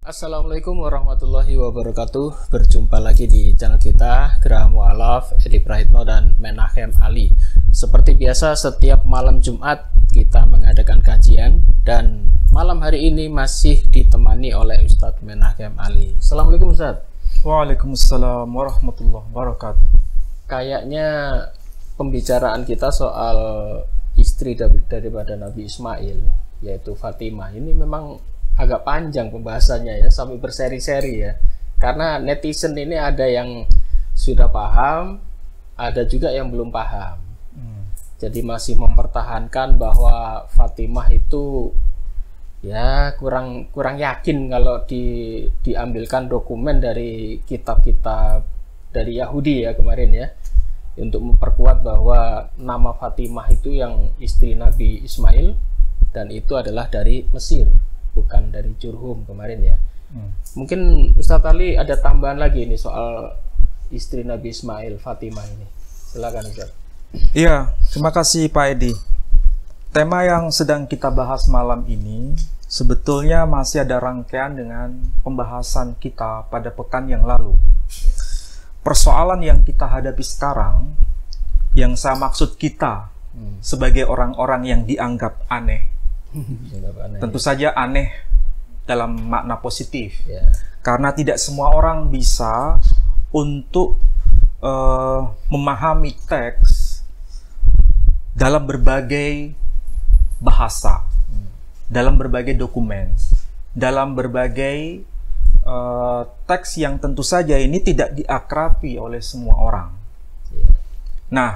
Assalamualaikum warahmatullahi wabarakatuh. Berjumpa lagi di channel kita Gerah Mu'alaf, Edi Praitno dan Menachem Ali. Seperti biasa setiap malam Jumat kita mengadakan kajian, dan malam hari ini masih ditemani oleh Ustadz Menachem Ali. Assalamualaikum Ustadz. Waalaikumsalam warahmatullahi wabarakatuh. Kayaknya pembicaraan kita soal istri daripada Nabi Ismail, yaitu Fatimah, ini memang agak panjang pembahasannya ya, sampai berseri-seri ya. Karena netizen ini ada yang sudah paham, ada juga yang belum paham. Jadi masih mempertahankan bahwa Fatimah itu ya kurang yakin kalau diambilkan dokumen dari kitab-kitab dari Yahudi ya kemarin ya, untuk memperkuat bahwa nama Fatimah itu yang istri Nabi Ismail, dan itu adalah dari Mesir, bukan dari Jurhum kemarin ya. Mungkin Ustadz Ali ada tambahan lagi ini soal istri Nabi Ismail, Fatimah ini. Silakan Ustadz. Iya, terima kasih Pak Edi. Tema yang sedang kita bahas malam ini sebetulnya masih ada rangkaian dengan pembahasan kita pada pekan yang lalu. Persoalan yang kita hadapi sekarang, yang saya maksud kita sebagai orang-orang yang dianggap aneh, tentu saja aneh dalam makna positif ya. Karena tidak semua orang bisa untuk memahami teks dalam berbagai bahasa, dalam berbagai dokumen, dalam berbagai teks yang tentu saja ini tidak diakrabi oleh semua orang ya. Nah,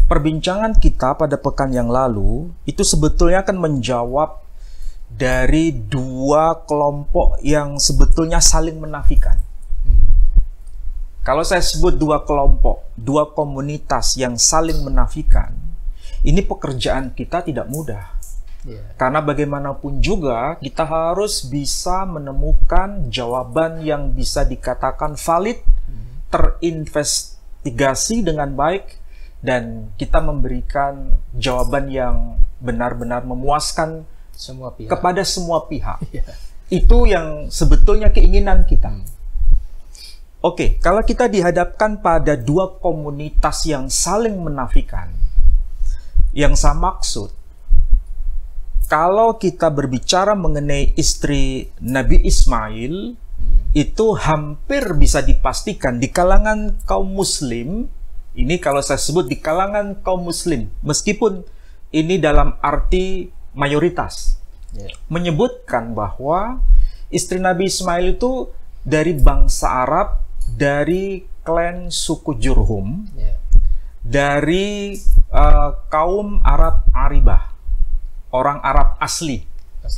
perbincangan kita pada pekan yang lalu itu sebetulnya akan menjawab dari dua kelompok yang sebetulnya saling menafikan. Kalau saya sebut dua kelompok, dua komunitas yang saling menafikan, ini pekerjaan kita tidak mudah. Karena bagaimanapun juga kita harus bisa menemukan jawaban yang bisa dikatakan valid, terinvestigasi dengan baik, dan kita memberikan jawaban yang benar-benar memuaskan semua pihak, kepada semua pihak. Itu yang sebetulnya keinginan kita. Oke, kalau kita dihadapkan pada dua komunitas yang saling menafikan, yang saya maksud, kalau kita berbicara mengenai istri Nabi Ismail, itu hampir bisa dipastikan di kalangan kaum muslim. Ini kalau saya sebut di kalangan kaum muslim, meskipun ini dalam arti mayoritas, menyebutkan bahwa istri Nabi Ismail itu dari bangsa Arab, dari klan suku Jurhum, dari kaum Arab Aribah, orang Arab asli,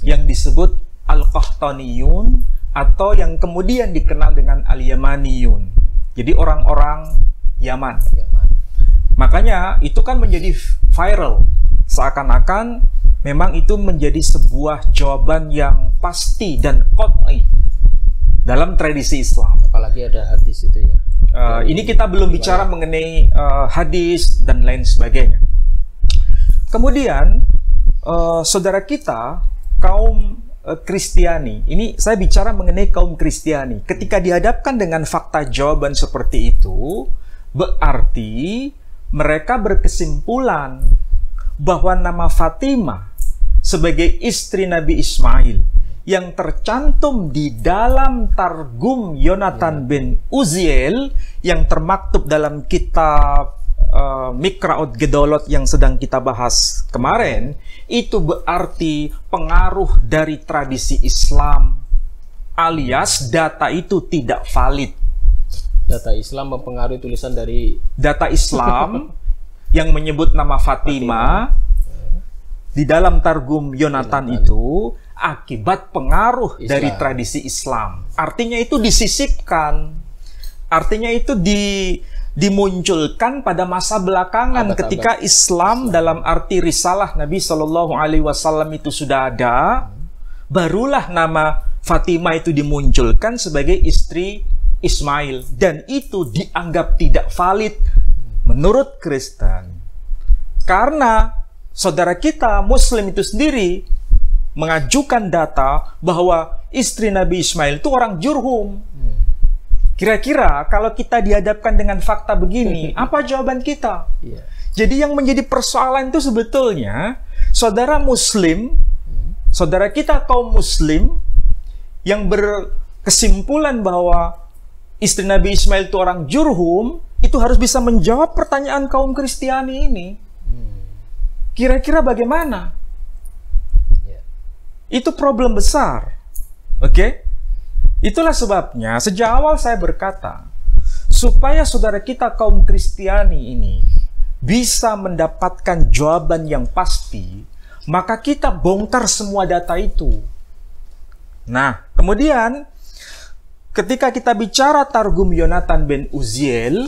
yang disebut Al-Qahtaniyun, atau yang kemudian dikenal dengan Al-Yamaniyun. Jadi orang-orang Yaman. Makanya itu kan menjadi viral, seakan-akan memang itu menjadi sebuah jawaban yang pasti dan qat'i dalam tradisi Islam. Apalagi ada hadis itu ya. Ini kita belum bicara mengenai hadis dan lain sebagainya. Kemudian saudara kita kaum Kristiani, ini saya bicara mengenai kaum Kristiani, ketika dihadapkan dengan fakta jawaban seperti itu, berarti mereka berkesimpulan bahwa nama Fatimah sebagai istri Nabi Ismail yang tercantum di dalam Targum Yonatan bin Uziel yang termaktub dalam kitab Mikra'ut Gedolot yang sedang kita bahas kemarin, itu berarti pengaruh dari tradisi Islam, alias data itu tidak valid. Data Islam mempengaruhi tulisan dari data Islam yang menyebut nama Fatimah di dalam Targum Yonatan itu akibat pengaruh dari tradisi Islam. Artinya itu disisipkan. Artinya itu dimunculkan pada masa belakangan ketika Islam dalam arti risalah Nabi Shallallahu Alaihi Wasallam itu sudah ada, barulah nama Fatimah itu dimunculkan sebagai istri Ismail, dan itu dianggap tidak valid menurut Kristen. Karena saudara kita Muslim itu sendiri mengajukan data bahwa istri Nabi Ismail itu orang Jurhum. Kira-kira kalau kita dihadapkan dengan fakta begini, apa jawaban kita? Iya. Jadi yang menjadi persoalan itu sebetulnya saudara Muslim, saudara kita kaum Muslim yang berkesimpulan bahwa istri Nabi Ismail itu orang Jurhum, itu harus bisa menjawab pertanyaan kaum Kristiani ini. Kira-kira bagaimana? Iya. Itu problem besar. Oke? Itulah sebabnya sejak awal saya berkata, supaya saudara kita kaum Kristiani ini bisa mendapatkan jawaban yang pasti, maka kita bongkar semua data itu. Nah, kemudian ketika kita bicara Targum Yonatan ben Uziel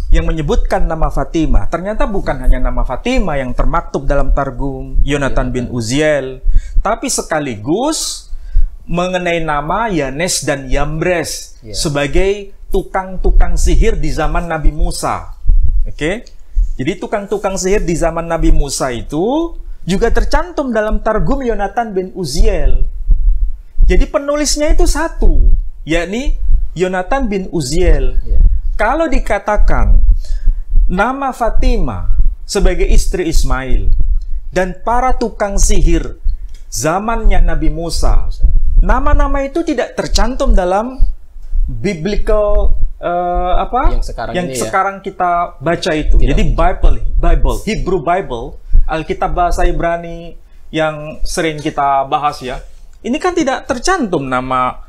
yang menyebutkan nama Fatimah, ternyata bukan hanya nama Fatimah yang termaktub dalam Targum Yonatan bin Uziel, tapi sekaligus mengenai nama Yanes dan Yambres sebagai tukang-tukang sihir di zaman Nabi Musa. Oke? Jadi tukang-tukang sihir di zaman Nabi Musa itu juga tercantum dalam Targum Yonatan bin Uziel. Jadi penulisnya itu satu, yakni Yonatan bin Uziel. Kalau dikatakan nama Fatimah sebagai istri Ismail dan para tukang sihir zamannya Nabi Musa, nama-nama itu tidak tercantum dalam biblical yang sekarang kita baca itu. Jadi Bible, Hebrew Bible, Alkitab bahasa Ibrani yang sering kita bahas ya. Ini kan tidak tercantum nama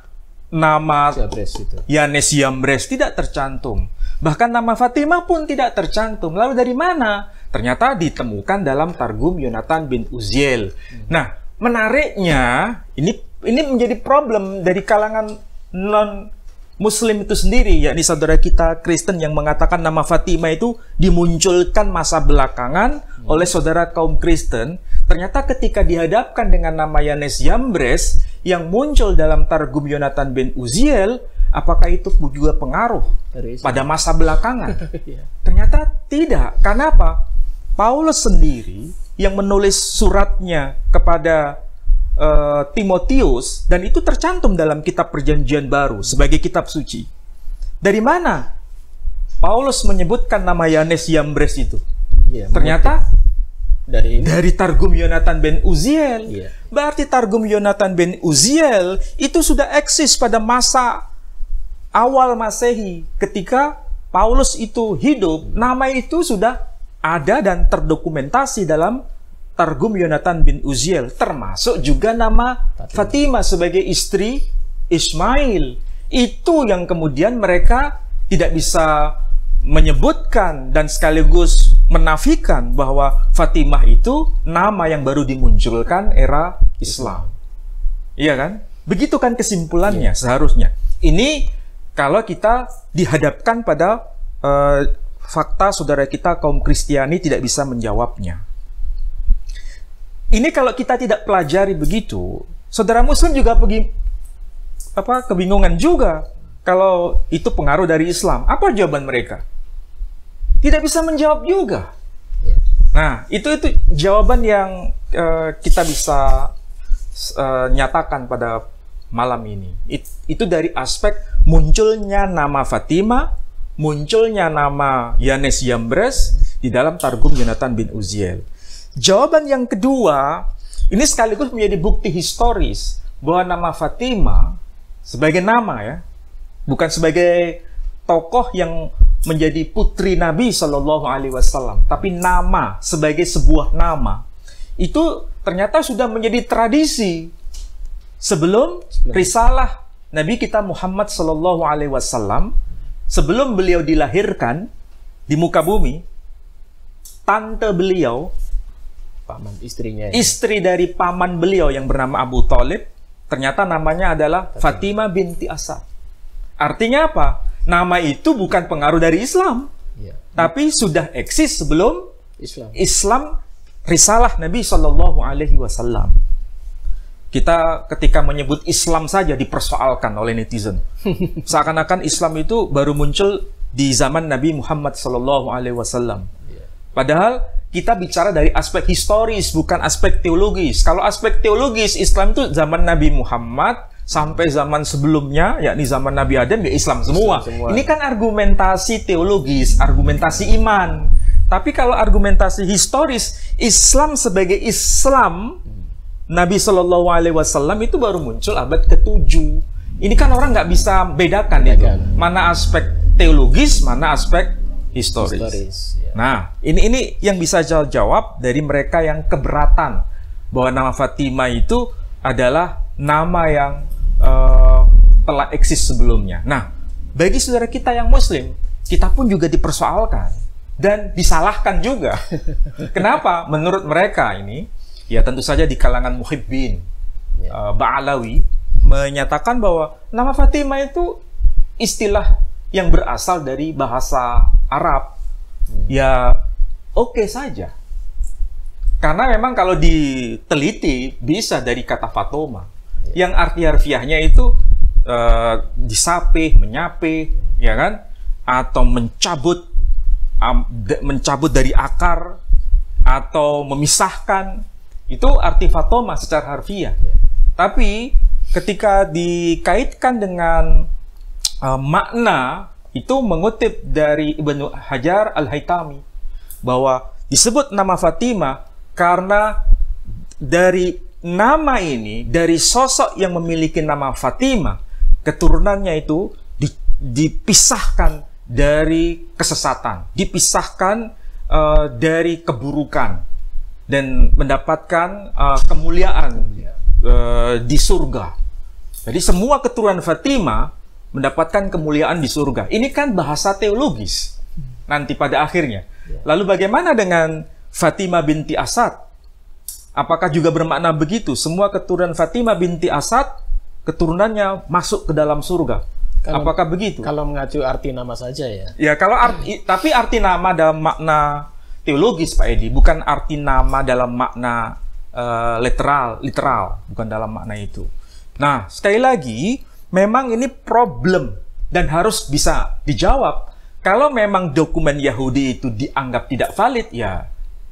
Yanes Yambres, tidak tercantum. Bahkan nama Fatimah pun tidak tercantum. Lalu dari mana? Ternyata ditemukan dalam Targum Yonatan bin Uziel. Nah, menariknya ini menjadi problem dari kalangan non-Muslim itu sendiri, yakni saudara kita Kristen yang mengatakan nama Fatimah itu dimunculkan masa belakangan oleh saudara kaum Kristen. Ternyata ketika dihadapkan dengan nama Yanes Yambres yang muncul dalam Targum Yonatan bin Uziel, apakah itu juga pengaruh pada masa belakangan? Ternyata tidak. Karena apa? Paulus sendiri yang menulis suratnya kepada Timotius, dan itu tercantum dalam kitab Perjanjian Baru sebagai kitab suci. Dari mana Paulus menyebutkan nama Yanes Yambres itu? Ternyata dari Targum Yonatan ben Uziel. Berarti Targum Yonatan ben Uziel itu sudah eksis pada masa awal Masehi. Ketika Paulus itu hidup, nama itu sudah ada dan terdokumentasi dalam Targum Yonatan bin Uziel, termasuk juga nama Fatimah sebagai istri Ismail. Itu yang kemudian mereka tidak bisa menyebutkan dan sekaligus menafikan bahwa Fatimah itu nama yang baru dimunculkan era Islam. Iya kan? Begitu kan kesimpulannya seharusnya. Ini kalau kita dihadapkan pada fakta saudara kita kaum Kristiani tidak bisa menjawabnya. Ini kalau kita tidak pelajari begitu, saudara Muslim juga kebingungan juga kalau itu pengaruh dari Islam. Apa jawaban mereka? Tidak bisa menjawab juga. Nah, itu jawaban yang kita bisa nyatakan pada malam ini. Itu dari aspek munculnya nama Fatimah, munculnya nama Yanes Yambres di dalam Targum Yonatan bin Uziel. Jawaban yang kedua, ini sekaligus menjadi bukti historis bahwa nama Fatimah sebagai nama ya, bukan sebagai tokoh yang menjadi putri Nabi Shallallahu Alaihi Wasallam, tapi nama sebagai sebuah nama itu ternyata sudah menjadi tradisi sebelum risalah Nabi kita Muhammad Shallallahu Alaihi Wasallam, sebelum beliau dilahirkan di muka bumi, tante beliau, paman istrinya, istri dari paman beliau yang bernama Abu Thalib, ternyata namanya adalah Fatimah binti Asad. Artinya apa? Nama itu bukan pengaruh dari Islam, tapi sudah eksis sebelum Islam risalah Nabi Shallallahu Alaihi Wasallam. Kita ketika menyebut Islam saja dipersoalkan oleh netizen. Seakan-akan Islam itu baru muncul di zaman Nabi Muhammad Shallallahu Alaihi Wasallam. Padahal kita bicara dari aspek historis, bukan aspek teologis. Kalau aspek teologis, Islam itu zaman Nabi Muhammad sampai zaman sebelumnya, yakni zaman Nabi Adam, ya Islam semua. Islam semua. Ini kan argumentasi teologis, argumentasi iman. Tapi kalau argumentasi historis, Islam sebagai Islam, Nabi Shallallahu Alaihi Wasallam itu baru muncul abad ke-7. Ini kan orang nggak bisa bedakan itu, mana aspek teologis, mana aspek historis. Ya. Nah, ini yang bisa jawab dari mereka yang keberatan bahwa nama Fatimah itu adalah nama yang telah eksis sebelumnya. Nah, bagi saudara kita yang Muslim, kita pun juga dipersoalkan dan disalahkan juga. Kenapa? Menurut mereka ini, ya tentu saja di kalangan muhibbin, Ba'alawi, menyatakan bahwa nama Fatimah itu istilah yang berasal dari bahasa Arab. Ya, oke saja. Karena memang kalau diteliti, bisa dari kata Fatoma, yang arti harfiahnya itu disapih, menyapih, ya kan? Atau mencabut dari akar, atau memisahkan. Itu arti Fatoma secara harfiah. Tapi ketika dikaitkan dengan makna, itu mengutip dari Ibnu Hajar Al-Haytami bahwa disebut nama Fatimah karena dari nama ini, dari sosok yang memiliki nama Fatimah, keturunannya itu dipisahkan dari kesesatan, dipisahkan dari keburukan, dan mendapatkan kemuliaan di surga. Jadi semua keturunan Fatimah mendapatkan kemuliaan di surga. Ini kan bahasa teologis nanti pada akhirnya. Lalu bagaimana dengan Fatimah binti Asad? Apakah juga bermakna begitu? Semua keturunan Fatimah binti Asad, keturunannya masuk ke dalam surga. Apakah begitu? Kalau mengacu arti nama saja ya. Ya, kalau tapi arti nama dalam makna teologis, Pak Edi, bukan arti nama dalam makna literal, bukan dalam makna itu. Nah, sekali lagi, memang ini problem dan harus bisa dijawab. Kalau memang dokumen Yahudi itu dianggap tidak valid, ya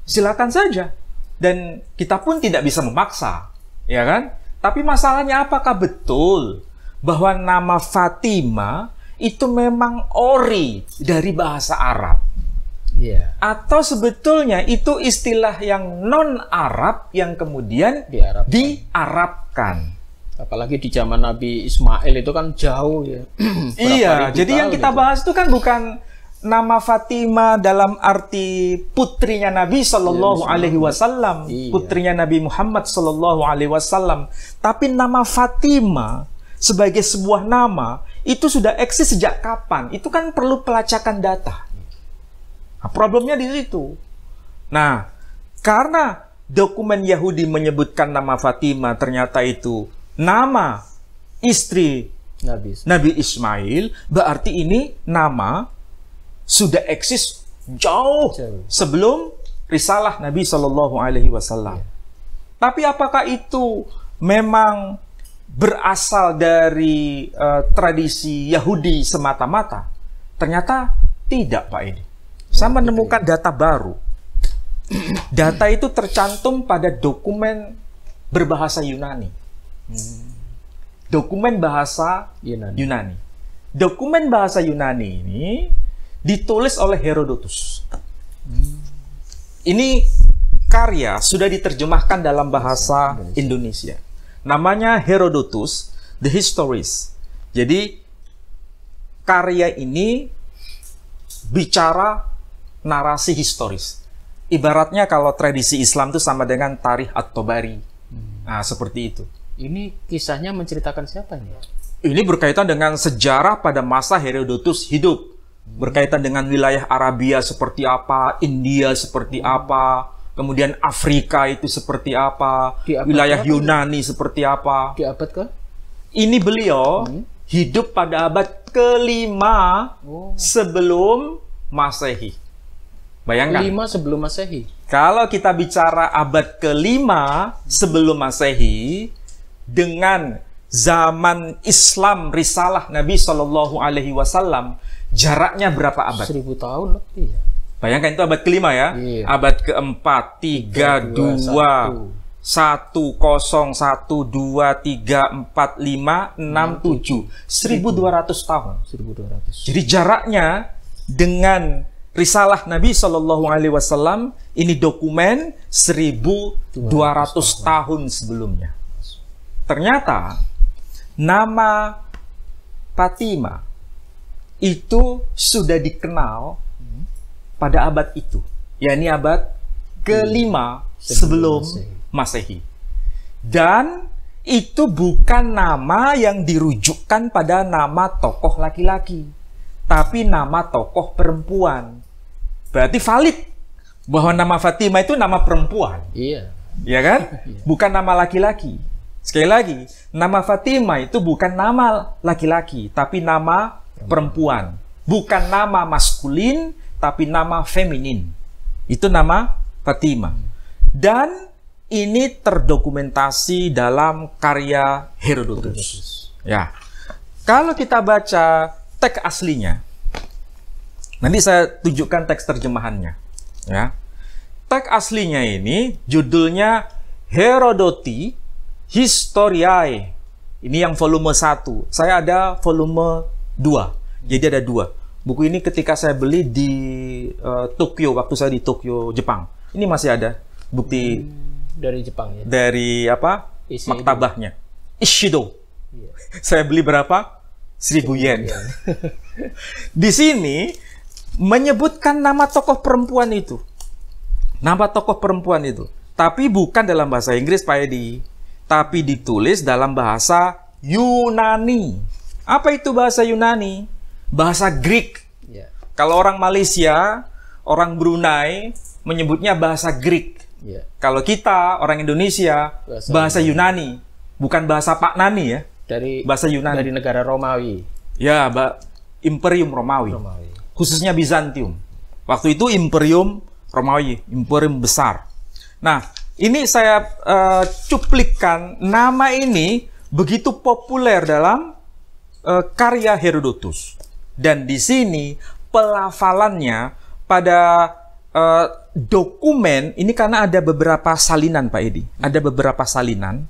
silakan saja. Dan kita pun tidak bisa memaksa, ya kan? Tapi masalahnya apakah betul bahwa nama Fatimah itu memang ori dari bahasa Arab? Yeah. Atau sebetulnya itu istilah yang non-Arab yang kemudian diarabkan. Apalagi di zaman Nabi Ismail itu kan jauh ya. Iya, jadi yang kita bahas itu kan bukan nama Fatimah dalam arti putrinya Nabi Shallallahu Alaihi Wasallam, putrinya Nabi Muhammad Shallallahu Alaihi Wasallam, tapi nama Fatimah sebagai sebuah nama itu sudah eksis sejak kapan? Itu kan perlu pelacakan data. Nah, problemnya di situ. Nah, karena dokumen Yahudi menyebutkan nama Fatimah ternyata itu nama istri Nabi Ismail, berarti ini nama sudah eksis jauh sebelum risalah Nabi Shallallahu Alaihi Wasallam. Tapi apakah itu memang berasal dari tradisi Yahudi semata-mata? Ternyata tidak, Pak Edi. Saya menemukan data baru. Data itu tercantum pada dokumen berbahasa Yunani. Dokumen bahasa Yunani. Dokumen bahasa Yunani ini ditulis oleh Herodotus. Ini karya sudah diterjemahkan dalam bahasa Indonesia. Namanya Herodotus, The Histories. Jadi karya ini bicara narasi historis. Ibaratnya kalau tradisi Islam itu sama dengan Tarikh At-Tabari. Nah, seperti itu. Ini kisahnya menceritakan siapa nih? Ini berkaitan dengan sejarah pada masa Herodotus hidup. Berkaitan dengan wilayah Arabia seperti apa, India seperti apa, kemudian Afrika itu seperti apa, wilayah Yunani seperti apa. Di abad ke? Ini beliau hidup pada abad ke-5 sebelum Masehi. Bayangkan. 5 sebelum Masehi. Kalau kita bicara abad ke-5 sebelum Masehi dengan zaman Islam risalah Nabi Shallallahu Alaihi Wasallam, jaraknya berapa abad? 1000 tahun lebih ya. Bayangkan itu abad ke-5 ya. Iya. Abad ke-4, 3, 2, 10123456 1200 tahun. 1200. Jadi jaraknya dengan risalah Nabi Shallallahu Alaihi Wasallam ini dokumen 1200 tahun sebelumnya. Ternyata nama Fatimah itu sudah dikenal pada abad itu, yakni abad ke-5 sebelum Masehi. Dan itu bukan nama yang dirujukkan pada nama tokoh laki-laki, tapi nama tokoh perempuan. Berarti valid bahwa nama Fatimah itu nama perempuan. Iya. Ya kan? Bukan nama laki-laki. Sekali lagi, nama Fatimah itu bukan nama laki-laki, tapi nama perempuan. Bukan nama maskulin, tapi nama feminin. Itu nama Fatimah. Dan ini terdokumentasi dalam karya Herodotus. Ya. Kalau kita baca teks aslinya, nanti saya tunjukkan teks terjemahannya. Ya. Teks aslinya ini judulnya Herodoti Historiae. Ini yang volume 1. Saya ada volume 2. Jadi ada 2. Buku ini ketika saya beli di Tokyo, waktu saya di Tokyo, Jepang. Ini masih ada bukti dari Jepang ya. Dari apa? Ishido. Maktabahnya. Ishido. Iya. Saya beli berapa? 1000 yen. Di sini menyebutkan nama tokoh perempuan itu. Nama tokoh perempuan itu. Tapi bukan dalam bahasa Inggris, Pak Edi. Tapi ditulis dalam bahasa Yunani. Apa itu bahasa Yunani? Bahasa Greek. Ya. Kalau orang Malaysia, orang Brunei menyebutnya bahasa Greek. Ya. Kalau kita, orang Indonesia, bahasa Yunani. Bukan bahasa Pak Nani ya. Dari bahasa Yunani. Dari negara Romawi. Ya, Imperium Romawi. Khususnya Bizantium. Waktu itu Imperium Romawi, imperium besar. Nah, ini saya cuplikan nama ini begitu populer dalam karya Herodotus. Dan di sini pelafalannya pada dokumen ini, karena ada beberapa salinan, Pak Edi. Ada beberapa salinan.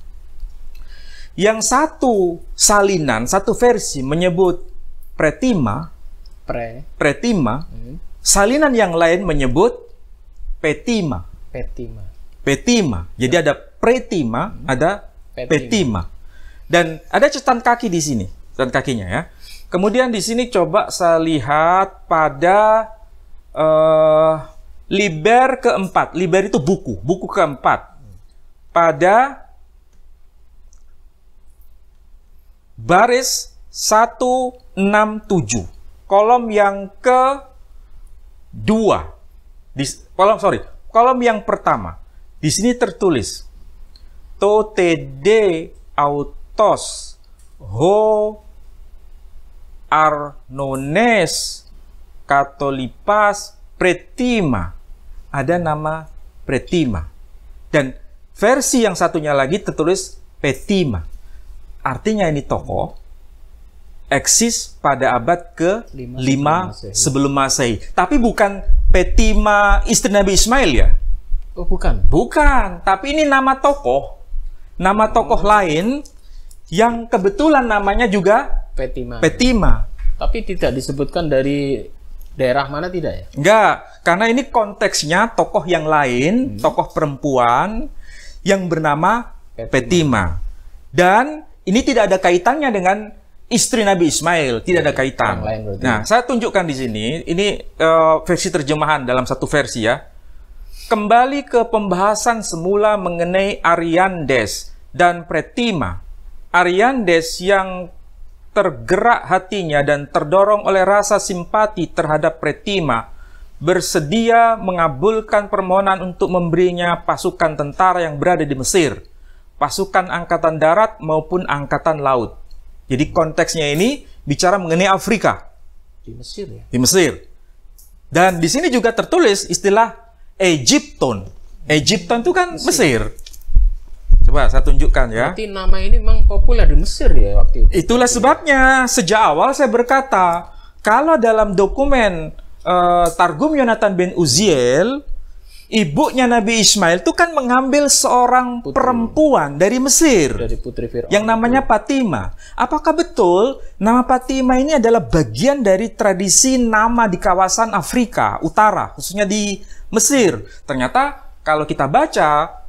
Yang satu salinan, satu versi menyebut Pretima. Salinan yang lain menyebut Petima. Jadi ada Pretima, ada Petima. Dan ada catatan kaki di sini, catatan kakinya ya. Kemudian di sini coba saya lihat pada Liber keempat. Liber itu buku keempat. Pada baris 167, kolom yang kedua. Kolom yang pertama. Di sini tertulis Totede autos ho arnones katolipas Pretima. Ada nama Pretima. Dan versi yang satunya lagi tertulis Petima. Artinya ini tokoh eksis pada abad ke-5 sebelum Masehi. Tapi bukan Petima istri Nabi Ismail ya. Oh, bukan. Bukan, tapi ini nama tokoh. Nama tokoh lain yang kebetulan namanya juga Petima. Tapi tidak disebutkan dari daerah mana, tidak ya? Enggak, karena ini konteksnya tokoh yang lain, tokoh perempuan yang bernama Petima. Dan ini tidak ada kaitannya dengan istri Nabi Ismail, tidak ada kaitan. Nah, saya tunjukkan di sini, ini versi terjemahan dalam satu versi ya. Kembali ke pembahasan semula mengenai Ariandes dan Pretima. Ariandes yang tergerak hatinya dan terdorong oleh rasa simpati terhadap Pretima bersedia mengabulkan permohonan untuk memberinya pasukan tentara yang berada di Mesir, pasukan angkatan darat maupun angkatan laut. Jadi konteksnya ini bicara mengenai Afrika. Di Mesir ya? Di Mesir. Dan di sini juga tertulis istilah Egypton. Egypton itu kan Mesir. Coba saya tunjukkan ya. Berarti nama ini memang populer di Mesir ya waktu itu. Itulah sebabnya sejak awal saya berkata, kalau dalam dokumen Targum Yonatan ben Uziel Ibunya Nabi Ismail itu kan mengambil seorang perempuan dari Mesir, dari putri Fir'aun yang namanya Fatimah. Apakah betul nama Fatimah ini adalah bagian dari tradisi nama di kawasan Afrika Utara, khususnya di Mesir? Ternyata kalau kita baca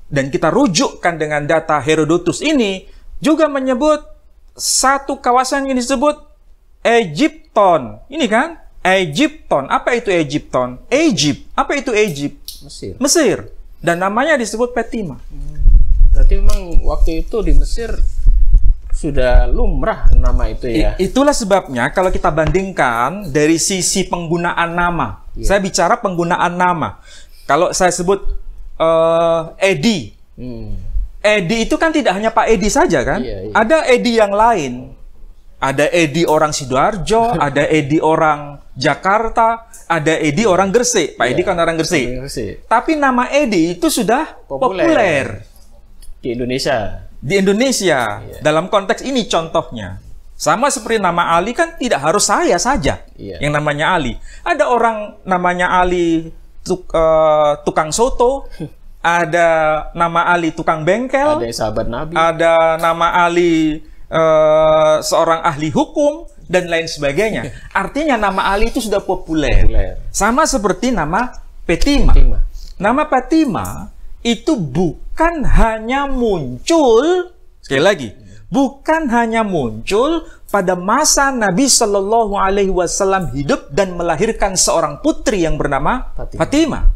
dan kita rujukkan dengan data Herodotus ini, juga menyebut satu kawasan yang disebut Egypton. Ini kan? Egypton. Apa itu Egypton? Egypt. Apa itu Egypt? Mesir. Mesir. Dan namanya disebut Fatimah. Berarti memang waktu itu di Mesir sudah lumrah nama itu ya. Itulah sebabnya kalau kita bandingkan dari sisi penggunaan nama. Saya bicara penggunaan nama. Kalau saya sebut Edi. Edi itu kan tidak hanya Pak Edi saja kan? Ada Edi yang lain. Ada Edi orang Sidoarjo, ada Edi orang Jakarta, ada Edi orang Gresik. Pak Edi kan orang Gresik. Tapi nama Edi itu sudah populer di Indonesia. Di Indonesia. Dalam konteks ini contohnya. Sama seperti nama Ali kan tidak harus saya saja yang namanya Ali. Ada orang namanya Ali tukang soto, ada nama Ali tukang bengkel, ada sahabat Nabi, ada nama Ali seorang ahli hukum, dan lain sebagainya. Artinya nama Ali itu sudah populer. Sama seperti nama Fatimah. Nama Fatimah itu bukan hanya muncul, sekali lagi, bukan hanya muncul pada masa Nabi Shallallahu Alaihi Wasallam hidup dan melahirkan seorang putri yang bernama Fatimah.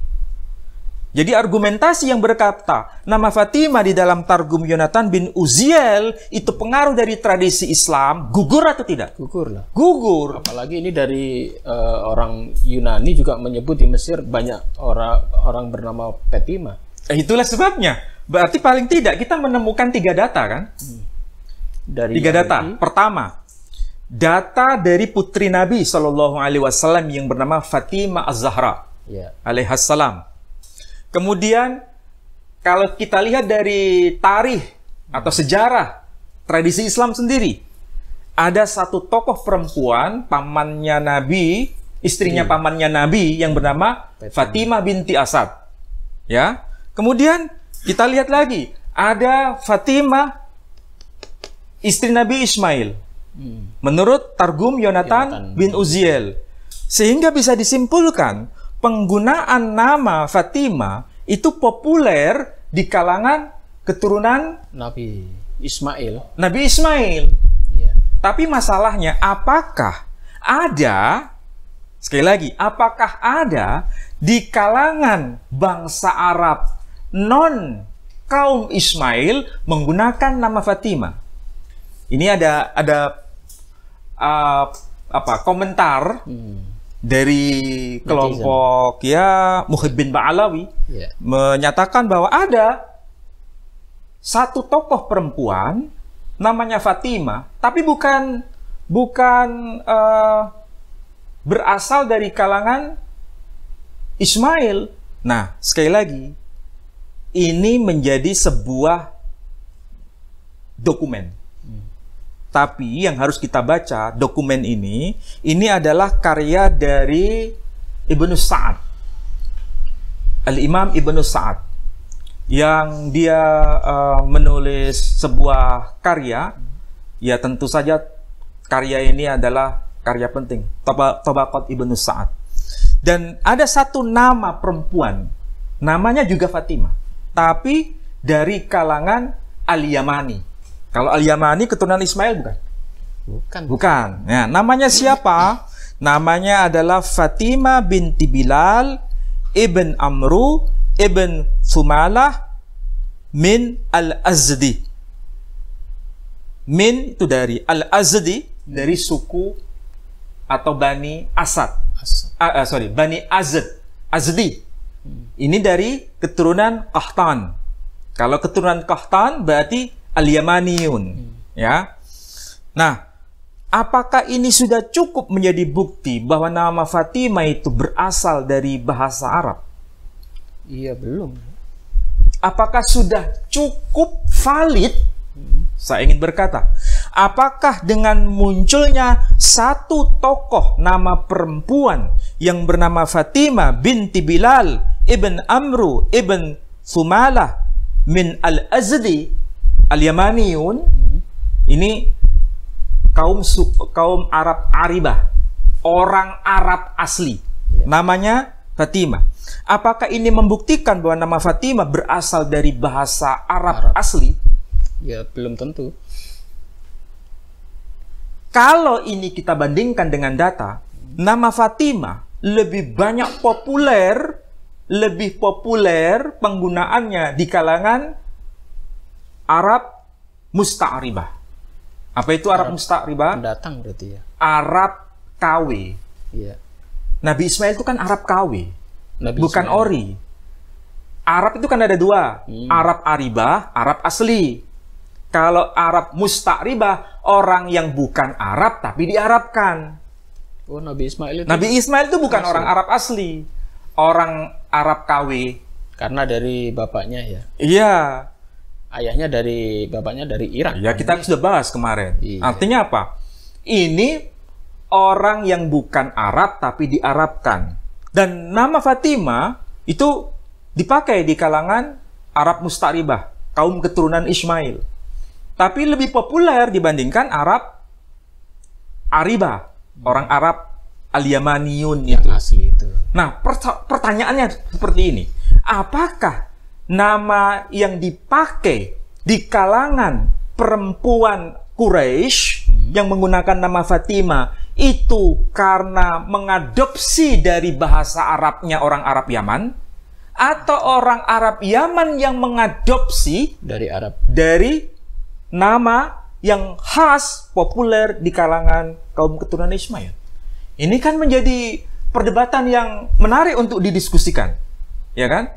Jadi argumentasi yang berkata nama Fatimah di dalam Targum Yonatan bin Uziel itu pengaruh dari tradisi Islam, gugur atau tidak? Gugur lah. Gugur. Apalagi ini dari orang Yunani juga menyebut di Mesir banyak orang bernama Fatimah. Itulah sebabnya. Berarti paling tidak kita menemukan 3 data kan? Dari 3 data. Pertama, data dari putri Nabi Shallallahu Alaihi Wasallam yang bernama Fatimah Az-Zahra alaihassalam. Kemudian kalau kita lihat dari tarikh atau sejarah tradisi Islam sendiri, ada satu tokoh perempuan, pamannya Nabi, istrinya pamannya Nabi yang bernama Fatimah binti Asad. Ya. Kemudian kita lihat lagi, ada Fatimah istri Nabi Ismail. Menurut Targum Yonatan bin Uziel. Sehingga bisa disimpulkan penggunaan nama Fatimah itu populer di kalangan keturunan Nabi Ismail. Nabi Ismail. Tapi masalahnya, apakah ada, sekali lagi, apakah ada di kalangan bangsa Arab non kaum Ismail menggunakan nama Fatimah? Ini ada komentar dari kelompok Muhibbin Ba'alawi menyatakan bahwa ada satu tokoh perempuan namanya Fatimah, tapi bukan berasal dari kalangan Ismail. Nah, sekali lagi, ini menjadi sebuah dokumen. Tapi yang harus kita baca, dokumen ini adalah karya dari Ibnu Sa'ad. Al-Imam Ibnu Sa'ad. Yang dia menulis sebuah karya, ya tentu saja karya ini adalah karya penting. Tabaqat Ibnu Sa'ad. Dan ada satu nama perempuan, namanya juga Fatimah. Tapi dari kalangan Al-Yamani. Kalau Al-Yamani keturunan Ismail bukan? Bukan. Nah, namanya siapa? Namanya adalah Fatimah binti Bilal ibn Amru ibn Sumalah min Al-Azdi. Min itu dari Al-Azdi, dari suku atau Bani Asad. Bani Azd. Azdi. Ini dari keturunan Qahtan. Kalau keturunan Qahtan berarti Al-Yamaniyun, ya. Nah, apakah ini sudah cukup menjadi bukti bahwa nama Fatimah itu berasal dari bahasa Arab? Iya, belum. Apakah sudah cukup valid? Saya ingin berkata, apakah dengan munculnya satu tokoh nama perempuan yang bernama Fatimah binti Bilal ibn Amru ibn Sumalah min al-Azdi al-Yamaniyun. Ini kaum Arab Aribah, orang Arab asli. Namanya Fatimah. Apakah ini membuktikan bahwa nama Fatimah berasal dari bahasa Arab asli? Ya, belum tentu. Kalau ini kita bandingkan dengan data, nama Fatimah lebih banyak lebih populer penggunaannya di kalangan Arab Musta'ribah. Apa itu Arab Musta'ribah? Pendatang berarti ya. Arab KW. Iya. Nabi Ismail itu kan Arab KW, bukan Ismail. ori. Arab itu kan ada dua, Arab Aribah, Arab asli. Kalau Arab Musta'ribah, orang yang bukan Arab tapi diarabkan. Oh, Nabi Ismail itu. Nabi Ismail itu bukan orang Arab asli, orang Arab KW. Karena dari bapaknya ya. Iya. Bapaknya dari Irak. Ya, kita sudah bahas kemarin. Iya. Artinya apa? Ini orang yang bukan Arab tapi diarabkan. Dan nama Fatimah itu dipakai di kalangan Arab Musta'ribah, kaum keturunan Ismail. Tapi lebih populer dibandingkan Arab Aribah, orang Arab Al-Yamaniyun Yang itu. asli itu. Nah, pertanyaannya seperti ini. Apakah nama yang dipakai di kalangan perempuan Quraisy yang menggunakan nama Fatimah itu karena mengadopsi dari bahasa Arabnya orang Arab Yaman, atau orang Arab Yaman yang mengadopsi Dari Arab. dari nama yang khas populer di kalangan kaum keturunan Ismail? Ini kan menjadi perdebatan yang menarik untuk didiskusikan, ya kan?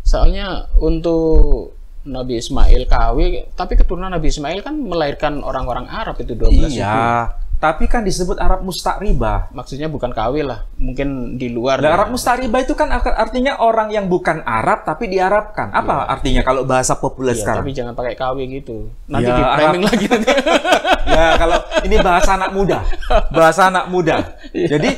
Soalnya untuk Nabi Ismail KW, tapi keturunan Nabi Ismail kan melahirkan orang-orang Arab itu 12 suku. Iya, tapi kan disebut Arab Musta'ribah. Maksudnya bukan KW lah, mungkin di luar. Nah, ya. Arab Musta'ribah itu kan artinya orang yang bukan Arab tapi diarabkan. Apa artinya kalau bahasa populer Iya, sekarang? tapi jangan pakai KW gitu. Nanti Ya, di framing lagi nanti. Ya, kalau ini bahasa anak muda. Bahasa anak muda. Jadi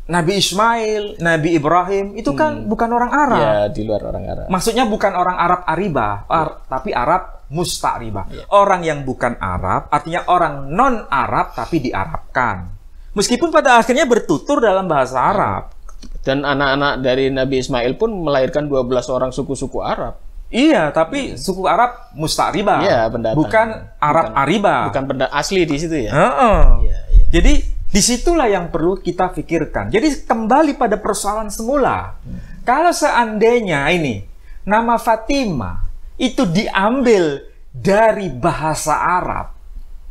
Nabi Ismail, Nabi Ibrahim itu kan bukan orang Arab. Ya, di luar orang Arab. Maksudnya bukan orang Arab Aribah, tapi Arab Musta'ribah. Orang yang bukan Arab, artinya orang non-Arab tapi diarabkan. Meskipun pada akhirnya bertutur dalam bahasa Arab. Dan anak-anak dari Nabi Ismail pun melahirkan 12 orang suku-suku Arab. Iya, tapi suku Arab Musta'ribah. Iya, pendatang. Bukan Arab Aribah. Bukan asli di situ ya. Heeh. Iya, iya. Jadi disitulah yang perlu kita pikirkan. Jadi kembali pada persoalan semula. Kalau seandainya ini nama Fatimah itu diambil dari bahasa Arab,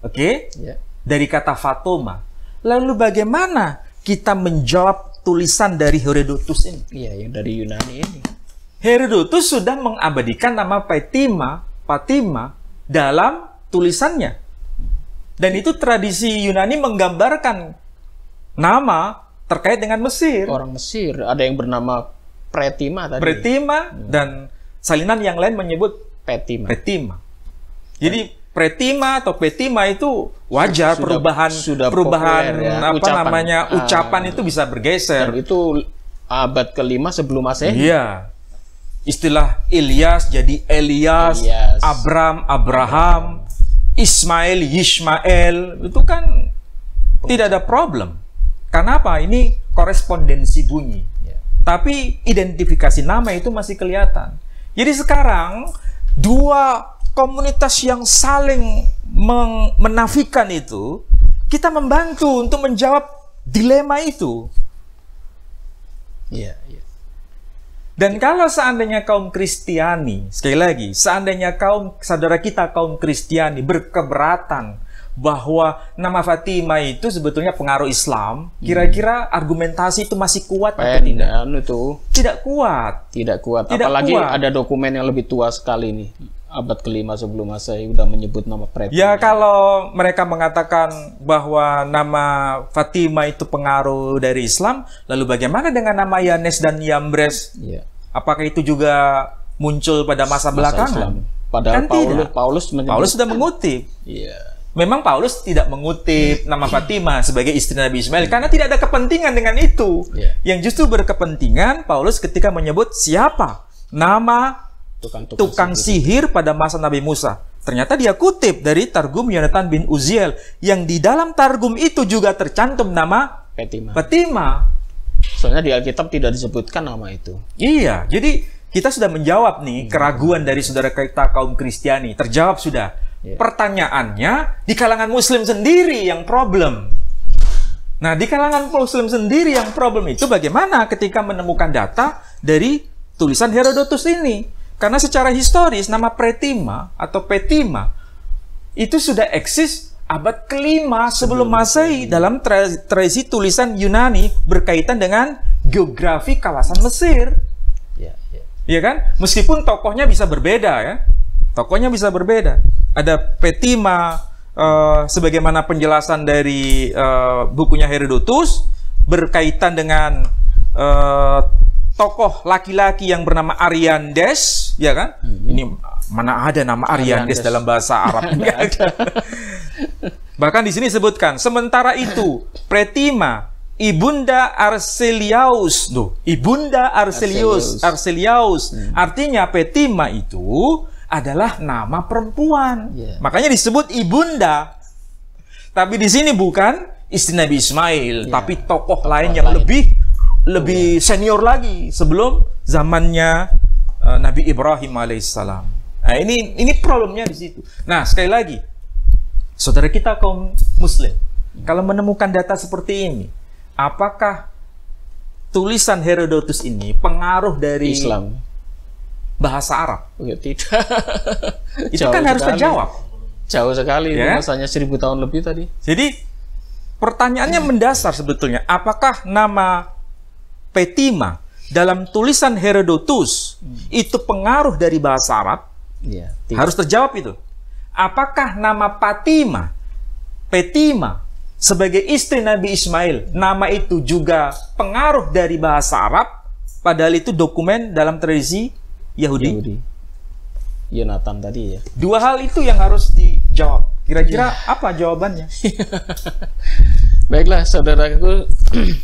oke? Ya. Dari kata Fatoma. Lalu bagaimana kita menjawab tulisan dari Herodotus ini? Iya, yang dari Yunani ini. Herodotus sudah mengabadikan nama Fatimah dalam tulisannya. Dan itu tradisi Yunani menggambarkan nama terkait dengan Mesir. Orang Mesir, ada yang bernama Pretima tadi. Pretima dan salinan yang lain menyebut Petima. Pretima. Jadi Pretima atau Petima itu wajar, perubahan populer, ya. ucapan itu bisa bergeser. Dan itu abad ke-5 sebelum Masehi. Iya. Istilah Ilyas jadi Elias, Abraham, Ismail, Yishmael, itu kan tidak ada problem. Karena apa? Ini korespondensi bunyi. Tapi identifikasi nama itu masih kelihatan. Jadi sekarang dua komunitas yang saling menafikan itu, kita membantu untuk menjawab dilema itu. Iya, iya. Dan kalau seandainya kaum Kristiani, sekali lagi, seandainya saudara kita kaum Kristiani berkeberatan bahwa nama Fatimah itu sebetulnya pengaruh Islam, kira-kira argumentasi itu masih kuat atau tidak? Itu Tidak kuat. tidak kuat. Tidak Apalagi kuat. ada dokumen yang lebih tua sekali nih. Abad ke-5 sebelum Masehi udah menyebut nama Pretima. Ya, kalau mereka mengatakan bahwa nama Fatimah itu pengaruh dari Islam, lalu bagaimana dengan nama Yanes dan Yambres? Iya. Apakah itu juga muncul pada masa belakangan? Islam. Padahal Kan tidak. Paulus menyebut. Paulus sudah mengutip. Iya. memang Paulus tidak mengutip nama Fatimah sebagai istri Nabi Ismail karena tidak ada kepentingan dengan itu. Yang justru berkepentingan Paulus ketika menyebut siapa nama tukang sihir pada masa Nabi Musa. Ternyata dia kutip dari Targum Yonatan bin Uziel yang di dalam Targum itu juga tercantum nama Fatimah. Soalnya di Alkitab tidak disebutkan nama itu. Iya, jadi kita sudah menjawab nih keraguan dari saudara kita kaum Kristiani. Terjawab sudah. Pertanyaannya di kalangan Muslim sendiri yang problem. Nah, di kalangan Muslim sendiri yang problem itu bagaimana ketika menemukan data dari tulisan Herodotus ini? Karena secara historis nama Pretima atau Petima itu sudah eksis abad ke-5 sebelum Masehi dalam tradisi tulisan Yunani berkaitan dengan geografi kawasan Mesir. Iya kan? Meskipun tokohnya bisa berbeda ya. Tokohnya bisa berbeda. Ada Petima, sebagaimana penjelasan dari bukunya Herodotus, berkaitan dengan tokoh laki-laki yang bernama Ariandes, ya kan? Ini mana ada nama Ariandes dalam bahasa Arab? Bahkan di sini disebutkan, sementara itu Pretima, Ibunda Arcelius, Ibunda Arcelius, artinya Petima itu adalah nama perempuan. Makanya disebut ibunda. Tapi di sini bukan istri Nabi Ismail, tapi tokoh lain yang lebih senior lagi sebelum zamannya Nabi Ibrahim alaihissalam. Nah, ini problemnya di situ. Nah, sekali lagi, saudara kita kaum Muslim, kalau menemukan data seperti ini, apakah tulisan Herodotus ini pengaruh dari Islam? Bahasa Arab? Tidak. Itu kan harus terjawab. Jauh sekali, ya? Masanya 1000 tahun lebih tadi. Jadi pertanyaannya mendasar sebetulnya. Apakah nama Petima dalam tulisan Herodotus itu pengaruh dari bahasa Arab? Harus terjawab itu. Apakah nama Petima sebagai istri Nabi Ismail, nama itu juga pengaruh dari bahasa Arab? Padahal itu dokumen dalam tradisi Yahudi. Yonatan tadi ya. Dua hal itu yang harus dijawab. Kira-kira apa jawabannya? Baiklah saudaraku.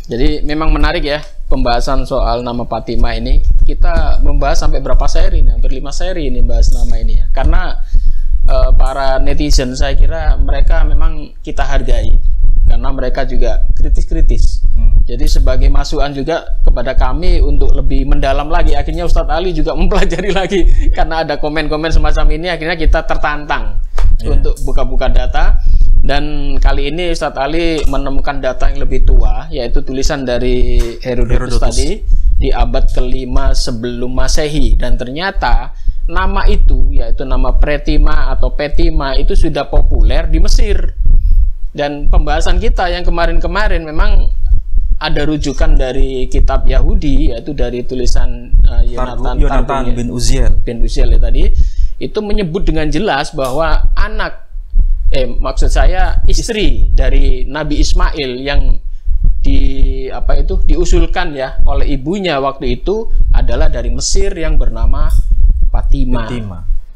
Jadi memang menarik ya pembahasan soal nama Fatimah ini. Kita membahas sampai berapa seri nih? Hampir 5 seri ini bahas nama ini ya. Karena para netizen saya kira mereka memang kita hargai. Karena mereka juga kritis-kritis. Jadi sebagai masukan juga kepada kami untuk lebih mendalam lagi. Akhirnya Ustadz Ali juga mempelajari lagi. Karena ada komen-komen semacam ini, akhirnya kita tertantang untuk buka-buka data. Dan kali ini Ustadz Ali menemukan data yang lebih tua, yaitu tulisan dari Herodotus tadi di abad ke-5 sebelum Masehi. Dan ternyata nama itu, yaitu nama Pretima atau Petima, itu sudah populer di Mesir. Dan pembahasan kita yang kemarin-kemarin memang ada rujukan dari kitab Yahudi, yaitu dari tulisan Yonatan bin Uziel ya tadi, itu menyebut dengan jelas bahwa maksud saya istri dari Nabi Ismail yang diusulkan ya oleh ibunya waktu itu adalah dari Mesir yang bernama Fatimah.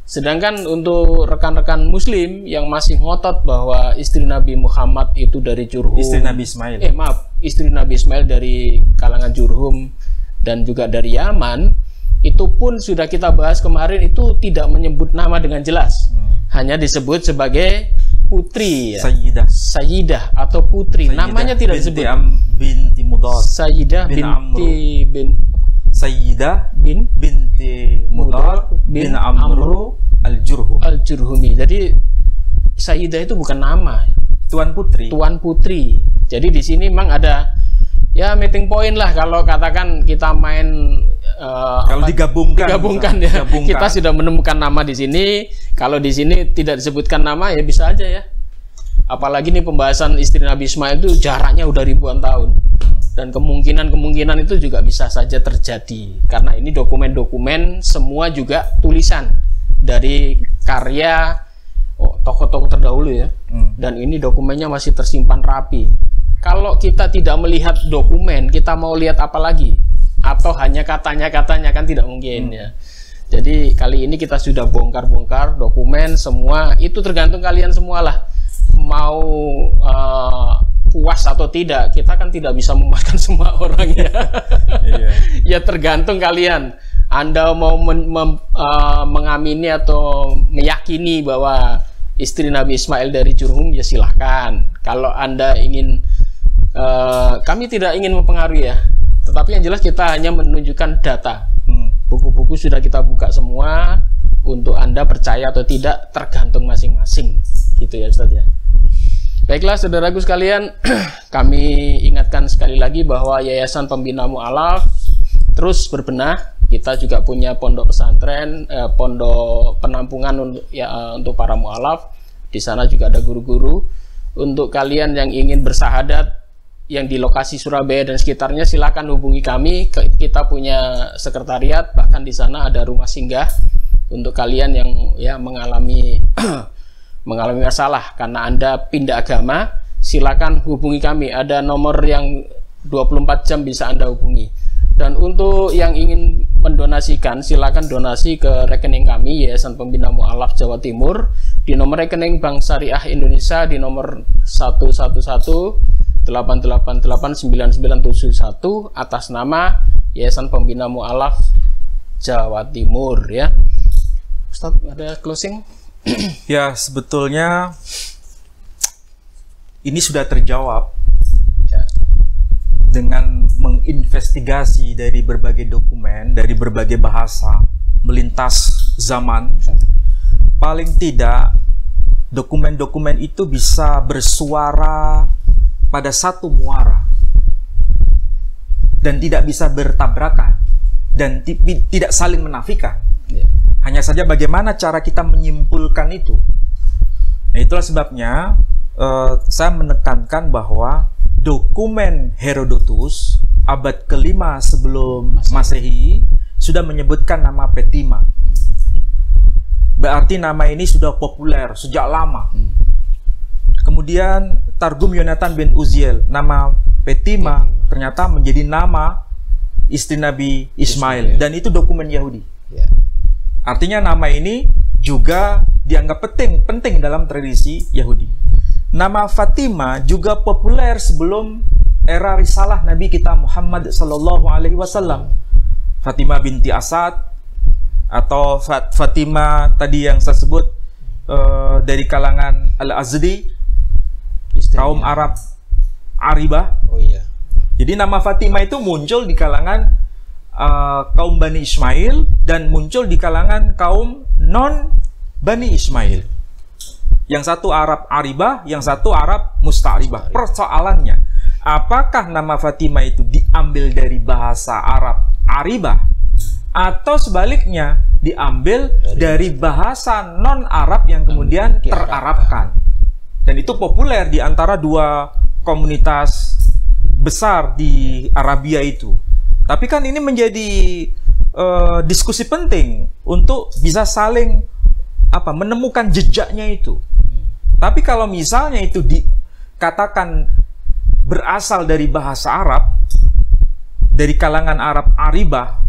Sedangkan untuk rekan-rekan Muslim yang masih ngotot bahwa istri Nabi Muhammad itu dari Jurhum, istri Nabi Ismail, istri Nabi Ismail dari kalangan Jurhum dan juga dari Yaman, itu pun sudah kita bahas kemarin, itu tidak menyebut nama dengan jelas, hanya disebut sebagai putri, ya. Sayyidah atau putri. Namanya tidak disebut. Binti Mudar. Sayyidah binti Mudar bin Amru al-Jurhumi. Jadi Sayyidah itu bukan nama, tuan putri. Jadi di sini memang ada ya meeting point lah kalau katakan kita main kalau digabungkan ya. Kita sudah menemukan nama di sini. Kalau di sini tidak disebutkan nama ya bisa aja ya. Apalagi nih pembahasan istri Nabi Ismail itu jaraknya udah ribuan tahun. Dan kemungkinan itu juga bisa saja terjadi. Karena ini dokumen-dokumen semua juga tulisan dari karya tokoh-tokoh terdahulu ya. Dan ini dokumennya masih tersimpan rapi. Kalau kita tidak melihat dokumen, kita mau lihat apa lagi? Atau hanya katanya-katanya, kan tidak mungkin ya. Jadi kali ini kita sudah bongkar-bongkar dokumen semua. Itu tergantung kalian semualah. mau puas atau tidak, kita kan tidak bisa memuaskan semua orang ya. Ya tergantung kalian. Anda mau mengamini atau meyakini bahwa istri Nabi Ismail dari Jurhum, ya silahkan. Kalau Anda ingin, kami tidak ingin mempengaruhi ya, tetapi yang jelas kita hanya menunjukkan data. Buku-buku sudah kita buka semua, untuk Anda percaya atau tidak tergantung masing-masing, gitu ya Ustadz ya. Baiklah saudaraku sekalian, kami ingatkan sekali lagi bahwa Yayasan Pembina Mu'alaf terus berbenah. Kita juga punya pondok pesantren, pondok penampungan untuk para mu'alaf. Di sana juga ada guru-guru. Untuk kalian yang ingin bersahadat yang di lokasi Surabaya dan sekitarnya, silakan hubungi kami. Kita punya sekretariat, bahkan di sana ada rumah singgah untuk kalian yang mengalami mengalami masalah karena Anda pindah agama. Silakan hubungi kami. Ada nomor yang 24 jam bisa Anda hubungi. Dan untuk yang ingin mendonasikan, silakan donasi ke rekening kami Yayasan Pembina Mu'alaf Jawa Timur di nomor rekening Bank Syariah Indonesia di nomor 111-888-9971 atas nama Yayasan Pembina Mu'alaf Jawa Timur ya. Ustaz, ada closing? Ya, sebetulnya ini sudah terjawab ya, dengan menginvestigasi dari berbagai dokumen, dari berbagai bahasa, melintas zaman. Paling tidak, dokumen-dokumen itu bisa bersuara pada satu muara dan tidak bisa bertabrakan dan tidak saling menafikan. Ya. Hanya saja bagaimana cara kita menyimpulkan itu. Nah, itulah sebabnya saya menekankan bahwa dokumen Herodotus abad ke-5 sebelum Masehi sudah menyebutkan nama Petima. Berarti nama ini sudah populer sejak lama. Kemudian Targum Yonatan bin Uziel, nama Petima ternyata menjadi nama istri Nabi Ismail. Dan itu dokumen Yahudi. Artinya nama ini juga dianggap penting dalam tradisi Yahudi. Nama Fatima juga populer sebelum era risalah Nabi kita Muhammad sallallahu alaihi wasallam. Fatima binti Asad atau Fatima tadi yang saya sebut dari kalangan Al-Azdi, kaum Arab Aribah. Oh iya. Jadi nama Fatima itu muncul di kalangan kaum Bani Ismail dan muncul di kalangan kaum non Bani Ismail. Yang satu Arab Aribah, yang satu Arab Musta'ribah. Persoalannya, apakah nama Fatima itu diambil dari bahasa Arab Aribah atau sebaliknya diambil dari bahasa non-Arab yang kemudian terarabkan? Dan itu populer di antara dua komunitas besar di Arabia itu. Tapi kan ini menjadi diskusi penting untuk bisa saling menemukan jejaknya itu. Tapi kalau misalnya itu dikatakan berasal dari bahasa Arab, dari kalangan Arab Aribah,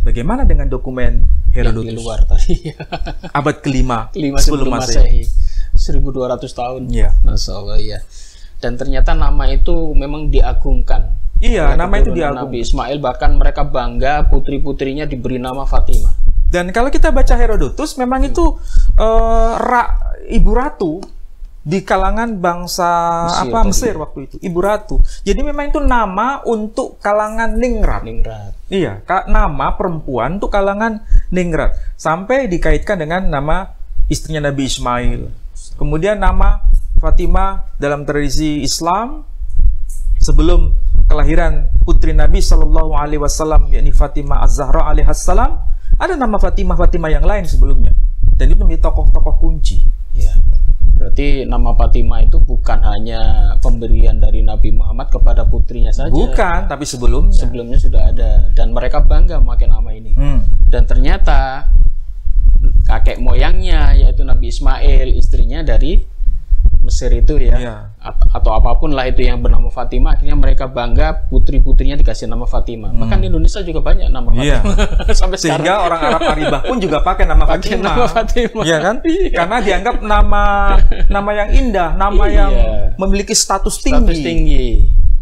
bagaimana dengan dokumen Herodotus? Yang di luar tadi. Abad ke-5 sebelum Masehi. 1200 tahun. Ya. Masya Allah, ya. Dan ternyata nama itu memang diagungkan. Iya, nama itu diagungkan. Nabi Ismail, bahkan mereka bangga putri-putrinya diberi nama Fatimah. Dan kalau kita baca Herodotus, memang itu ibu ratu di kalangan bangsa Mesir waktu itu, ibu ratu. Jadi memang itu nama untuk kalangan ningrat. Iya, nama perempuan untuk kalangan ningrat. Sampai dikaitkan dengan nama istrinya Nabi Ismail. Kemudian nama Fatimah dalam tradisi Islam sebelum kelahiran putri Nabi Shallallahu Alaihi Wasallam, yakni Fatimah Az-Zahra alaihassalam. Ada nama Fatimah yang lain sebelumnya, dan itu menjadi tokoh-tokoh kunci. Ya. Berarti nama Fatimah itu bukan hanya pemberian dari Nabi Muhammad kepada putrinya saja. Bukan, tapi sebelumnya sudah ada, dan mereka bangga memakai nama ini. Dan ternyata kakek moyangnya yaitu Nabi Ismail, istrinya dari Mesir itu ya, Iya. atau apapun lah itu yang bernama Fatimah, akhirnya mereka bangga putri-putrinya dikasih nama Fatimah. Bahkan di Indonesia juga banyak nama Iya. Fatimah sampai Sehingga sekarang. orang Arab Aribah pun juga pakai nama Pakai Fatimah. nama Fatimah. Iya kan? Iya. Karena dianggap nama yang indah, nama Iya. yang memiliki status tinggi. Status tinggi.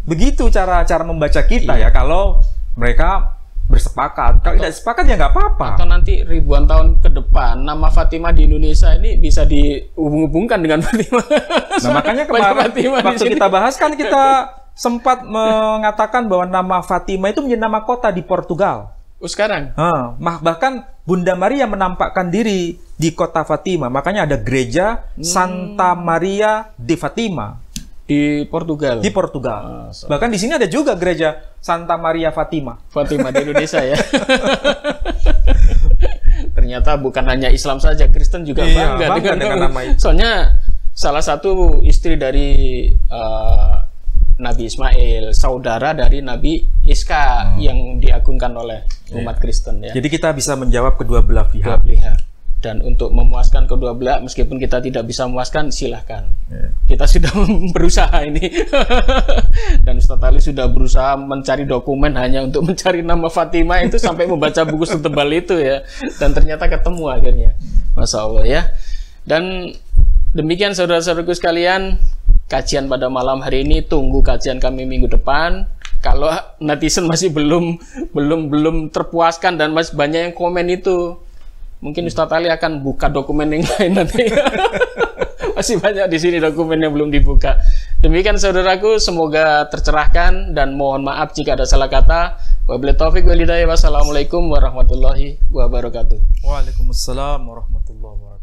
Begitu cara membaca kita ya, kalau mereka bersepakat. Kalau tidak sepakat ya nggak apa-apa. Atau nanti ribuan tahun ke depan nama Fatimah di Indonesia ini bisa dihubung-hubungkan dengan Fatimah. Nah, makanya Banyak kemarin Fatimah di waktu sini. kita bahas kan kita sempat mengatakan bahwa nama Fatimah itu menjadi nama kota di Portugal. Oh, sekarang Bahkan Bunda Maria menampakkan diri di kota Fatima. Makanya ada gereja Santa Maria de Fatima di Portugal. di Portugal. so- Bahkan di sini ada juga gereja Santa Maria Fatima. Fatimah di Indonesia ya. Ternyata bukan hanya Islam saja, Kristen juga Iya, bangga bangga dengan nama itu. Soalnya salah satu istri dari Nabi Ismail, saudara dari Nabi Iska yang diagungkan oleh umat Kristen ya. Jadi kita bisa menjawab kedua belah Kedua pihak. pihak. Dan untuk memuaskan kedua belah, meskipun kita tidak bisa memuaskan, silahkan. Ya. Kita sudah berusaha ini. Dan Ustaz Ali sudah berusaha mencari dokumen hanya untuk mencari nama Fatimah itu sampai membaca buku setebal itu ya. Dan ternyata ketemu akhirnya. Masya Allah ya. Dan demikian saudara-saudaraku sekalian, kajian pada malam hari ini. Tunggu kajian kami minggu depan. Kalau netizen masih belum terpuaskan dan masih banyak yang komen itu, mungkin Ustaz Ali akan buka dokumen yang lain nanti. Masih banyak di sini dokumen yang belum dibuka. Demikian saudaraku, semoga tercerahkan dan mohon maaf jika ada salah kata. Wabillahi taufiq wal hidayah. Wassalamualaikum warahmatullahi wabarakatuh. Waalaikumsalam warahmatullahi wabarakatuh.